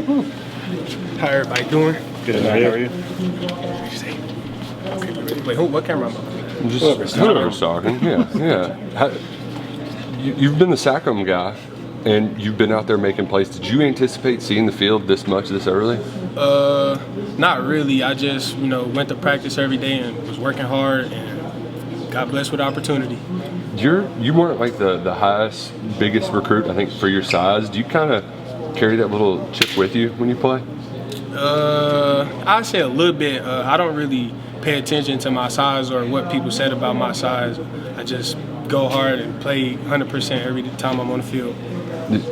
How everybody doing? Good. How are you? Wait, what camera am I on? Just whoever's talking. Yeah. You've been the Sacrum guy, and you've been out there making plays. Did you anticipate seeing the field this much this early? Not really. I just, went to practice every day and was working hard and got blessed with the opportunity. You weren't like the highest, biggest recruit, I think, for your size. Do you kind of carry that little chip with you when you play? I'd say a little bit. I don't really pay attention to my size or what people said about my size. I just go hard and play 100% every time I'm on the field.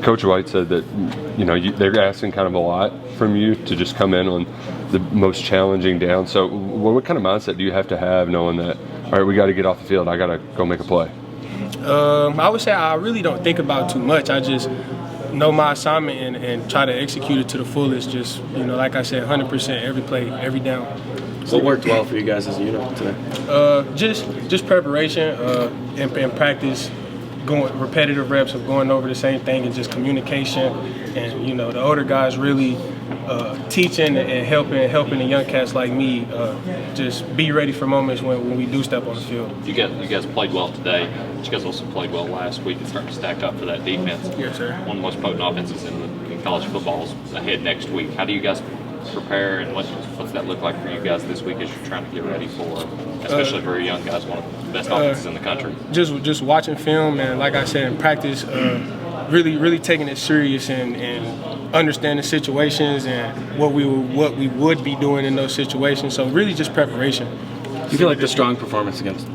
Coach White said that, they're asking kind of a lot from you to just come in on the most challenging down. So what kind of mindset do you have to have knowing that, all right, we got to get off the field, I got to go make a play? I would say I really don't think about too much. I just know my assignment and try to execute it to the fullest. Just, like I said, 100% every play, every down. What worked well for you guys as a unit today? Just preparation and practice, going repetitive reps of going over the same thing, and just communication. And the older guys really teaching and helping the young cats like me just be ready for moments when we do step on the field. You guys played well today, but you guys also played well last week and starting to stack up for that defense. Yes, sir. One of the most potent offenses in college football is ahead next week. How do you guys prepare, and what's that look like for you guys this week as you're trying to get ready for, especially for your young guys, one of the best offenses in the country? Just watching film and, like I said, in practice, really taking it serious and understanding situations and what we would be doing in those situations. So really just preparation. Do you feel like the strong performance against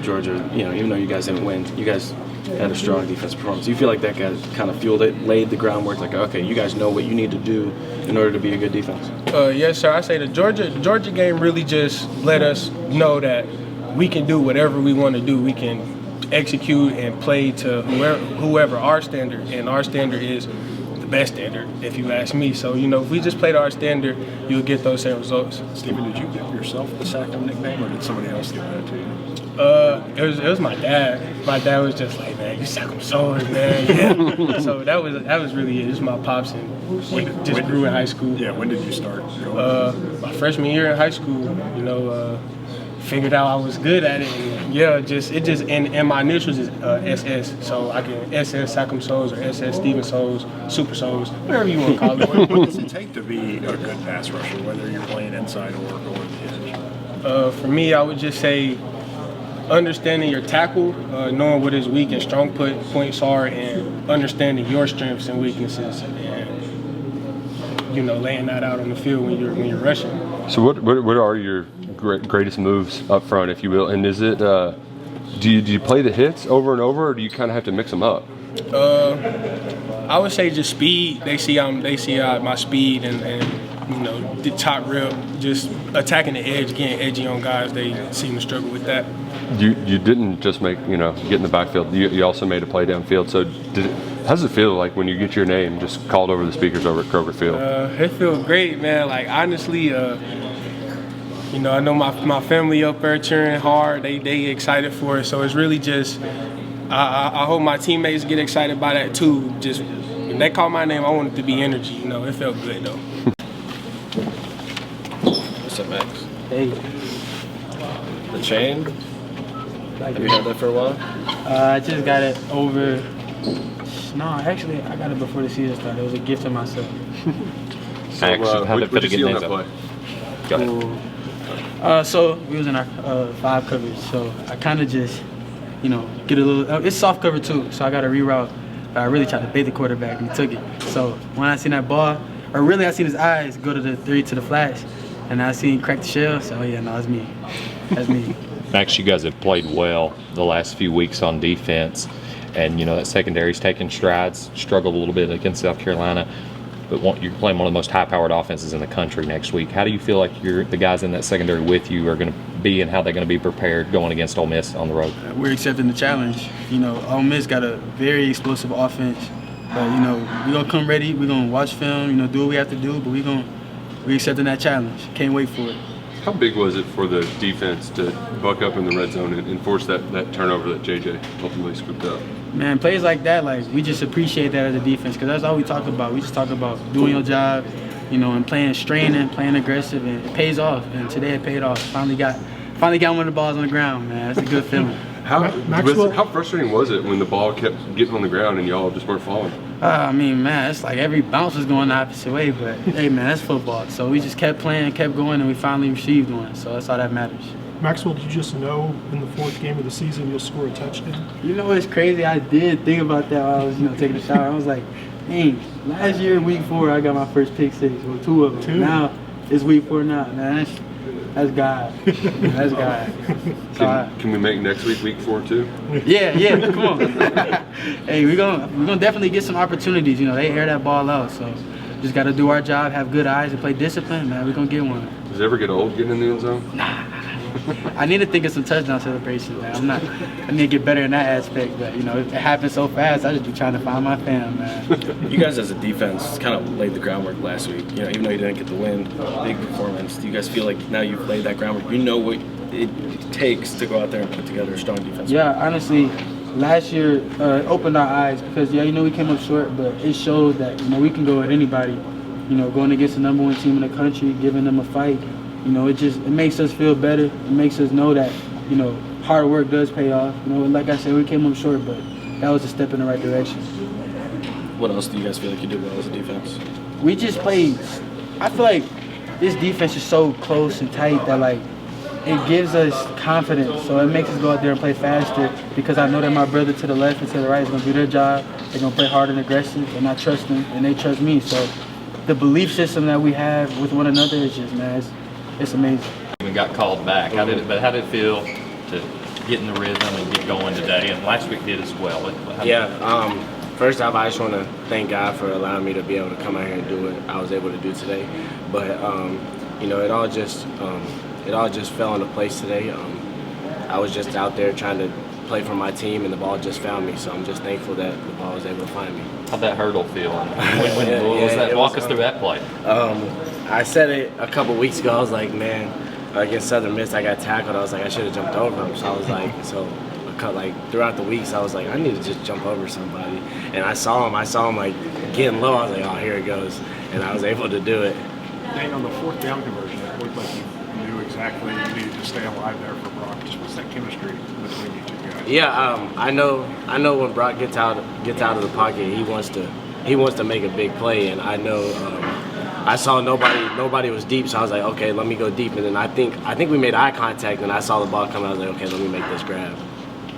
Georgia, even though you guys didn't win, you guys had a strong defensive performance. Do you feel like that guy kind of fueled it, laid the groundwork, like, okay, you guys know what you need to do in order to be a good defense? Yes, sir. I say the Georgia game really just let us know that we can do whatever we want to do. We can execute and play to whoever our standard, and our standard is the best standard, if you ask me. So, if we just play to our standard, you'll get those same results. Stephen, did you give yourself the Sacrum nickname, or did somebody else give that to you? It was my dad. My dad was just like, man, you Sacrum Souls, man. Yeah. So that was really it. It was my pops, and he just grew in high school. Yeah, when did you start? My freshman year in high school, figured out I was good at it. And, and my initials is SS, so I can SS Sacrum Souls or SS Steven Souls, Super Souls, whatever you want to call it. What does it take to be a good pass rusher, whether you're playing inside or the edge? For me, I would just say understanding your tackle, knowing what his weak and strong points are, and understanding your strengths and weaknesses, and laying that out on the field when you're rushing. So what are your greatest moves up front, if you will? And is it do you play the hits over and over, or do you kind of have to mix them up? I would say just speed. They see my speed and the top rip, just attacking the edge, getting edgy on guys. They seem to struggle with that. You didn't just make get in the backfield. You also made a play downfield. So how does it feel like when you get your name just called over the speakers over at Kroger Field? It feels great, man. Like, honestly, I know my family up there cheering hard. They excited for it. So it's really just I hope my teammates get excited by that too. Just when they call my name, I want it to be energy. It felt good though. What's up, Max? Hey. The chain? Have you had that for a while? I just got it over. No, actually, I got it before the season started. It was a gift to myself. So, how what did you see on that play? Go ahead. So we was in our 5 coverage. So I kind of just, get a little. It's soft cover too. So I got to reroute. But I really tried to bait the quarterback, and he took it. So when I seen that ball, or really I seen his eyes go to the 3 to the flash, and I seen him crack the shell. So yeah, no, it's me. That's me. Max, you guys have played well the last few weeks on defense, and that secondary's taking strides. Struggled a little bit against South Carolina, but you're playing one of the most high-powered offenses in the country next week. How do you feel like the guys in that secondary with you are going to be, and how they're going to be prepared going against Ole Miss on the road? We're accepting the challenge. Ole Miss got a very explosive offense, but we're gonna come ready. We're gonna watch film. Do what we have to do, but we're accepting that challenge. Can't wait for it. How big was it for the defense to buck up in the red zone and force that turnover that JJ ultimately scooped up? Man, plays like that, like we just appreciate that as a defense because that's all we talk about. We just talk about doing your job, you know, and playing straining, playing aggressive, and it pays off. And today it paid off. Finally got one of the balls on the ground, man. That's a good feeling. How frustrating was it when the ball kept getting on the ground and y'all just weren't falling? I mean, man, it's like every bounce was going the opposite way, but hey, man, that's football. So we just kept playing, kept going, and we finally received one. So that's all that matters. Maxwell, did you just know in the 4th game of the season you'll score a touchdown? You know what's crazy? I did think about that while I was, taking a shower. I was like, dang, last year in week 4, I got my first pick 6, well, 2 of them. 2? Now it's week 4 now. Man, that's God. That's God. Can we make next week 4 too? Yeah, come on. Hey, we're gonna definitely get some opportunities. They air that ball out, so just got to do our job, have good eyes, and play discipline, man. We're gonna get one. Does it ever get old getting in the end zone? Nah. I need to think of some touchdown celebrations, man. I need to get better in that aspect, but it happens so fast. I just be trying to find my fam, man. You guys as a defense kind of laid the groundwork last week. Even though you didn't get the win, big performance. Do you guys feel like now you've laid that groundwork? You know what it takes to go out there and put together a strong defense? Yeah, honestly, last year opened our eyes because we came up short, but it showed that we can go at anybody. Going against the #1 team in the country, giving them a fight. It makes us feel better. It makes us know that hard work does pay off. Like I said, we came up short, but that was a step in the right direction. What else do you guys feel like you did well as a defense? We just played. I feel like this defense is so close and tight that it gives us confidence. So it makes us go out there and play faster because I know that my brother to the left and to the right is going to do their job. They're going to play hard and aggressive, and I trust them, and they trust me. So the belief system that we have with one another is just, man, it's amazing. We got called back. How did it feel to get in the rhythm and get going today? And last week did as well. First off, I just want to thank God for allowing me to be able to come out here and do what I was able to do today. But it all just fell into place today. I was just out there trying to play for my team, and the ball just found me. So I'm just thankful that the ball was able to find me. How'd that hurdle feel? Walk us through that play. I said it a couple weeks ago. I was like, man, against Southern Miss, I got tackled. I was like, I should have jumped over him. So I was like, throughout the weeks, I was like, I need to just jump over somebody. And I saw him like getting low. I was like, oh, here it goes. And I was able to do it. Dang, on the 4th down conversion, it looked like you knew exactly you needed to stay alive there for Brock. Just what's that chemistry between you two guys? Yeah, I know when Brock gets out of the pocket, he wants to make a big play, and I know I saw nobody was deep, so I was like, okay, let me go deep, and then I think we made eye contact, and I saw the ball come out. I was like, okay, let me make this grab.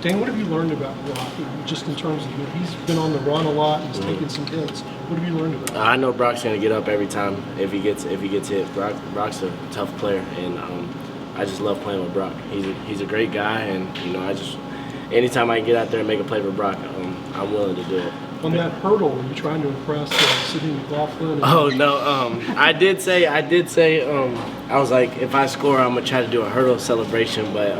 Dane, what have you learned about Brock, just in terms of he's been on the run a lot, he's taken some hits. What have you learned about him? I know Brock's gonna get up every time if he gets hit. Brock's a tough player, and I just love playing with Brock. He's a great guy, and anytime I can get out there and make a play for Brock, I'm willing to do it. On that hurdle, were you trying to impress Sydney McLaughlin? Oh no, I did say I was like, if I score, I'm gonna try to do a hurdle celebration, but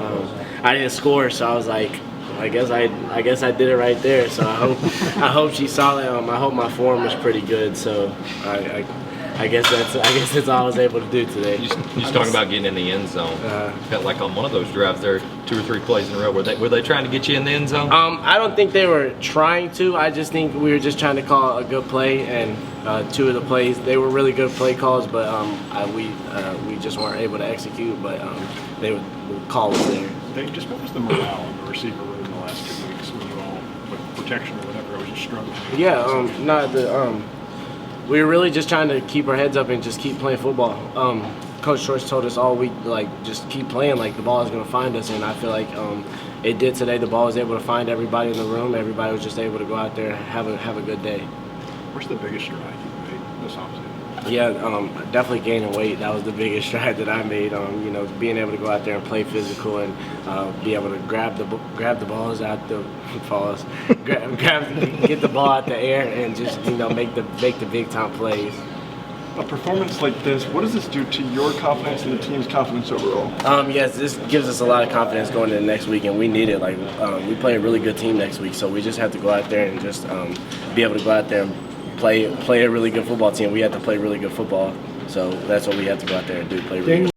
I didn't score, so I was like, I guess I did it right there. So I hope she saw that. I hope my form was pretty good. So I guess that's all I was able to do today. You just talking about getting in the end zone. Felt like on one of those drives there, 2 or 3 plays in a row. Were they trying to get you in the end zone? I don't think they were trying to. I just think we were just trying to call a good play, and 2 of the plays, they were really good play calls, but we just weren't able to execute. But the call was there. Dave, just what was the morale in the receiver room the last 2 weeks when you all, with protection or whatever, it was just struggling? Yeah, we were really just trying to keep our heads up and just keep playing football. Coach Shorts told us all week, just keep playing, the ball is going to find us, and I feel like it did today. The ball was able to find everybody in the room. Everybody was just able to go out there and have a good day. What's the biggest stride you've made this offseason? Yeah, definitely gaining weight. That was the biggest stride that I made. Being able to go out there and play physical and be able to grab the balls out the balls, get the ball out the air and just make the big time plays. A performance like this, what does this do to your confidence and the team's confidence overall? Yes, this gives us a lot of confidence going into next week, and we need it. We play a really good team next week, so we just have to go out there and just be able to go out there and play a really good football team. We have to play really good football, so that's what we have to go out there and do. Play really good.